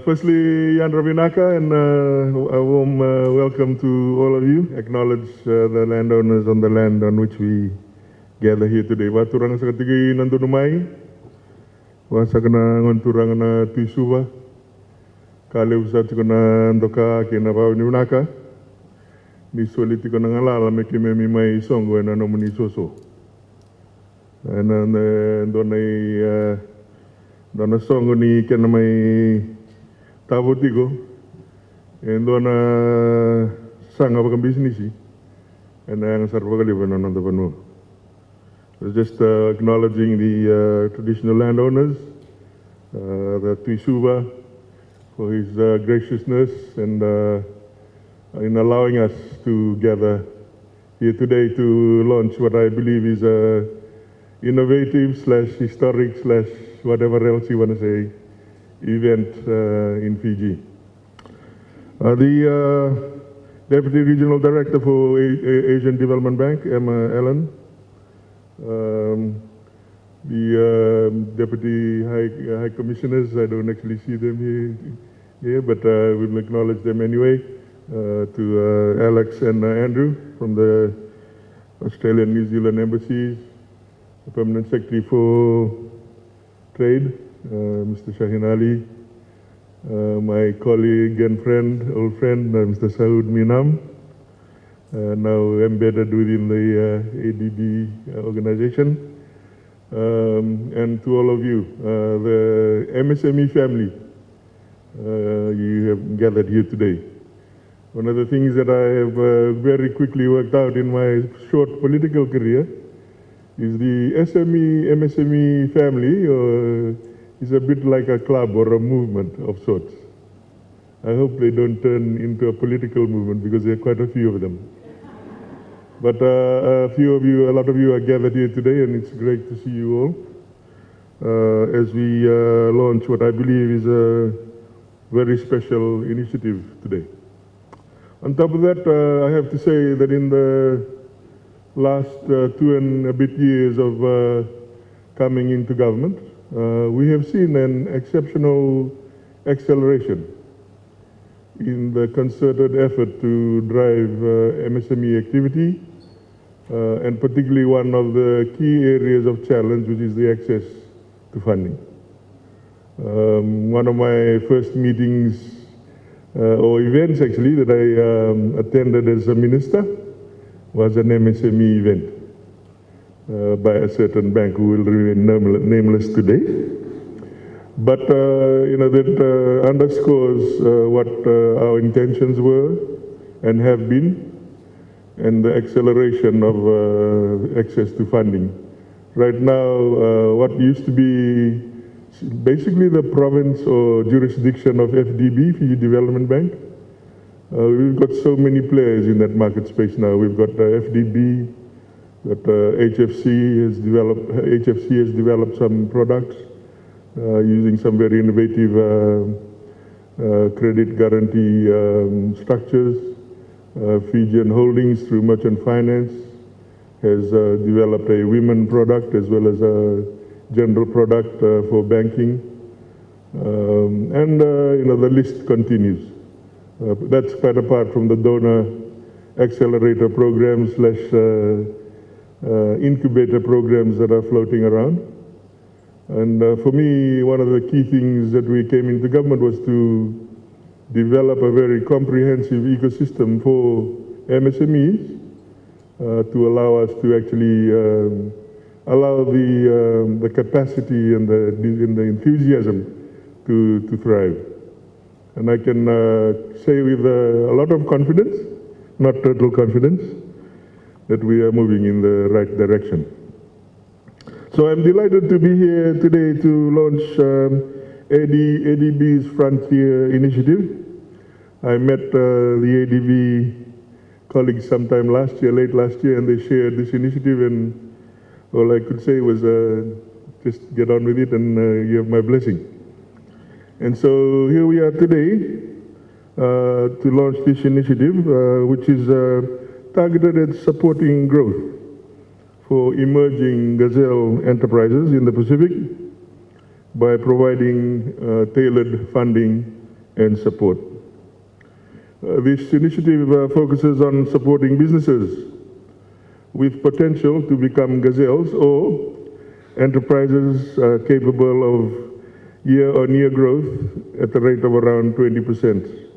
Firstly, Yan Ravinaka, and a warm welcome to all of you. Acknowledge the landowners on the land on which we gather here today. Waturang sa katigi nandunumay, wasa kana ngonturang na Suva, kale usat ko na ndoka kina pa Ravinaka, ni soliti ko na ngalala me kime mi mai songo na nomuni soso. Na dona songo ni kena mai Tavotigo, and dona sanga bakang bisnisi, and ang sarvagaliban on the Vanu. Just acknowledging the traditional landowners, the Suva, for his graciousness and in allowing us to gather here today to launch what I believe is a innovative / historic / whatever else you want to say event in Fiji. The Deputy Regional Director for Asian Development Bank, Emma Allen, the Deputy High Commissioners, I don't actually see them here, but we'll acknowledge them anyway, to Alex and Andrew from the Australian New Zealand embassies, the Permanent Secretary for Trade, Mr. Shahin Ali, my colleague and old friend, Mr. Saud Minam, now embedded within the ADB organization, and to all of you, the MSME family, you have gathered here today. One of the things that I have very quickly worked out in my short political career is the MSME family is a bit like a club or a movement of sorts. I hope they don't turn into a political movement because there are quite a few of them. But a lot of you are gathered here today, and it's great to see you all as we launch what I believe is a very special initiative today. On top of that, I have to say that in the last 2 and a bit years of coming into government, we have seen an exceptional acceleration in the concerted effort to drive MSME activity, and particularly one of the key areas of challenge, which is the access to funding. One of my first meetings or events actually that I attended as a minister was an MSME event by a certain bank who will remain nameless today. But that underscores what our intentions were and have been, and the acceleration of access to funding. Right now, what used to be basically the province or jurisdiction of FDB, Fiji Development Bank, we've got so many players in that market space now. We've got FDB, that HFC has developed some products using some very innovative credit guarantee structures. Fijian Holdings through Merchant Finance has developed a women product as well as a general product for banking, and the list continues. That's quite apart from the donor accelerator programs / incubator programs that are floating around. And for me, one of the key things that we came into government was to develop a very comprehensive ecosystem for MSMEs to allow us to actually allow the capacity and the enthusiasm to thrive. And I can say with a lot of confidence, not total confidence, that we are moving in the right direction. So I'm delighted to be here today to launch ADB's Frontier initiative. I met the ADB colleagues sometime late last year, and they shared this initiative, and all I could say was just get on with it, and you have my blessing. And so here we are today to launch this initiative, which is targeted at supporting growth for emerging gazelle enterprises in the Pacific by providing tailored funding and support. This initiative focuses on supporting businesses with potential to become gazelles or enterprises capable of year-on-year growth at the rate of around 20%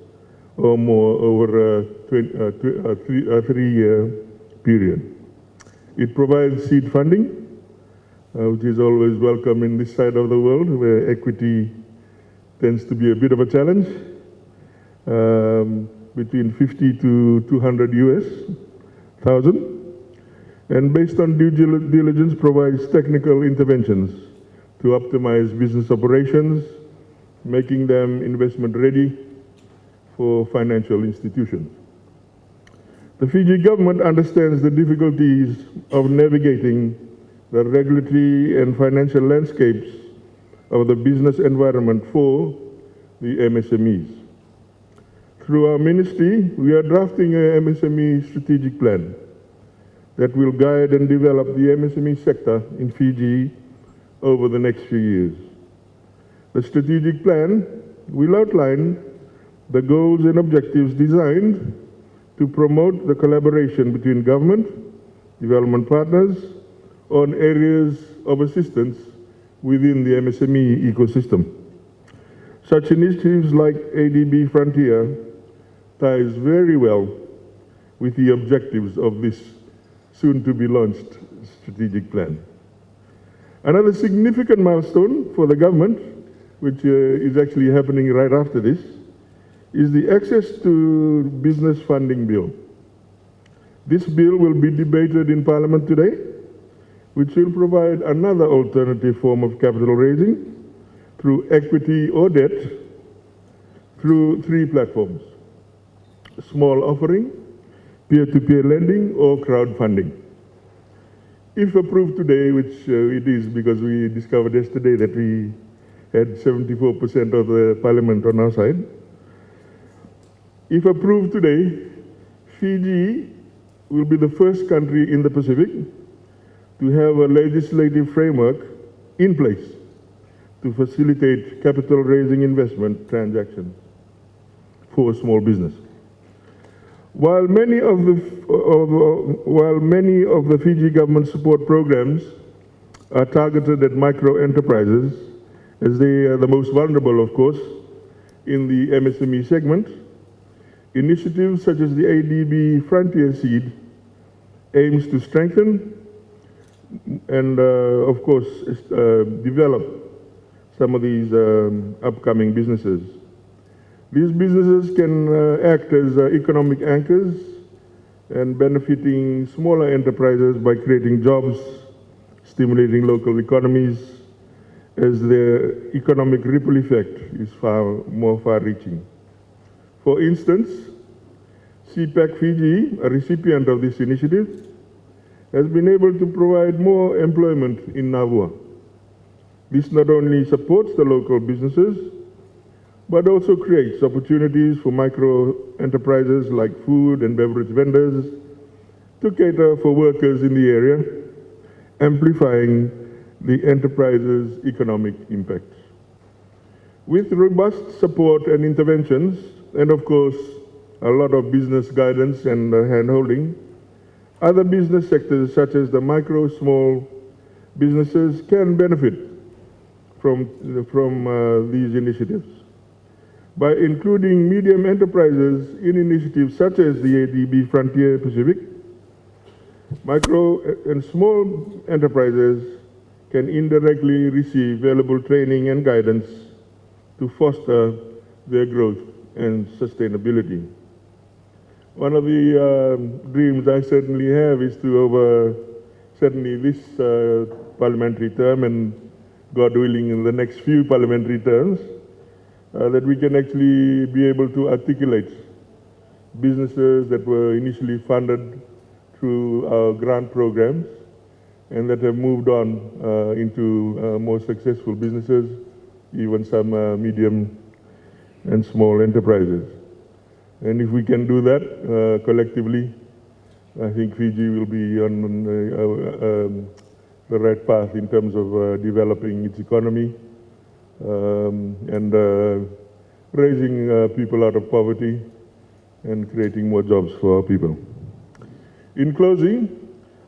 or more over a three-year period. It provides seed funding, which is always welcome in this side of the world, where equity tends to be a bit of a challenge, between 50 to 200 US,000. And based on due diligence, provides technical interventions to optimize business operations, making them investment ready for financial institutions. The Fiji government understands the difficulties of navigating the regulatory and financial landscapes of the business environment for the MSMEs. Through our ministry, we are drafting a MSME strategic plan that will guide and develop the MSME sector in Fiji over the next few years. The strategic plan will outline the goals and objectives designed to promote the collaboration between government, development partners on areas of assistance within the MSME ecosystem. Such initiatives like ADB Frontier ties very well with the objectives of this soon-to-be-launched strategic plan. Another significant milestone for the government, which is actually happening right after this, is the Access to Business Funding Bill. This bill will be debated in Parliament today, which will provide another alternative form of capital raising through equity or debt through three platforms: small offering, peer-to-peer lending, or crowdfunding. If approved today, which it is because we discovered yesterday that we had 74% of the Parliament on our side, if approved today, Fiji will be the first country in the Pacific to have a legislative framework in place to facilitate capital raising investment transactions for small business. While many of the Fiji government support programs are targeted at micro enterprises, as they are the most vulnerable, of course, in the MSME segment, initiatives such as the ADB Frontier Seed aims to strengthen and, of course, develop some of these upcoming businesses. These businesses can act as economic anchors and benefiting smaller enterprises by creating jobs, stimulating local economies, as their economic ripple effect is more far-reaching. For instance, CPAC Fiji, a recipient of this initiative, has been able to provide more employment in Navua. This not only supports the local businesses, but also creates opportunities for micro enterprises like food and beverage vendors to cater for workers in the area, amplifying the enterprise's economic impact. With robust support and interventions, and of course, a lot of business guidance and hand-holding, other business sectors such as the micro, small businesses can benefit from these initiatives. By including medium enterprises in initiatives such as the ADB Frontier Pacific, micro and small enterprises can indirectly receive valuable training and guidance to foster their growth and sustainability. One of the dreams I certainly have is to certainly this parliamentary term, and God willing in the next few parliamentary terms, that we can actually be able to articulate businesses that were initially funded through our grant programs and that have moved on into more successful businesses, even some medium and small enterprises. And if we can do that collectively, I think Fiji will be on the right path in terms of developing its economy and raising people out of poverty and creating more jobs for our people. In closing,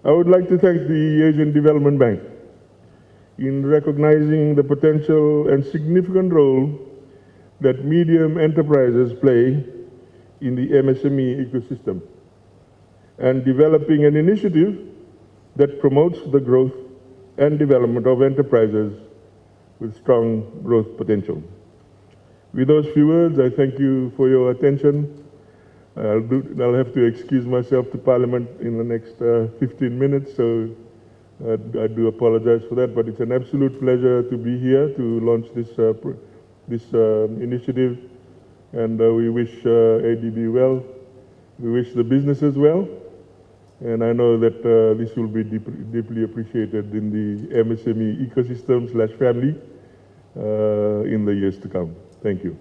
I would like to thank the Asian Development Bank in recognizing the potential and significant role that medium enterprises play in the MSME ecosystem and developing an initiative that promotes the growth and development of enterprises with strong growth potential. With those few words, I thank you for your attention. I'll have to excuse myself to Parliament in the next 15 minutes, so I do apologize for that, but it's an absolute pleasure to be here to launch this, initiative, and we wish ADB well. We wish the businesses well, and I know that this will be deeply appreciated in the MSME ecosystem / family in the years to come. Thank you.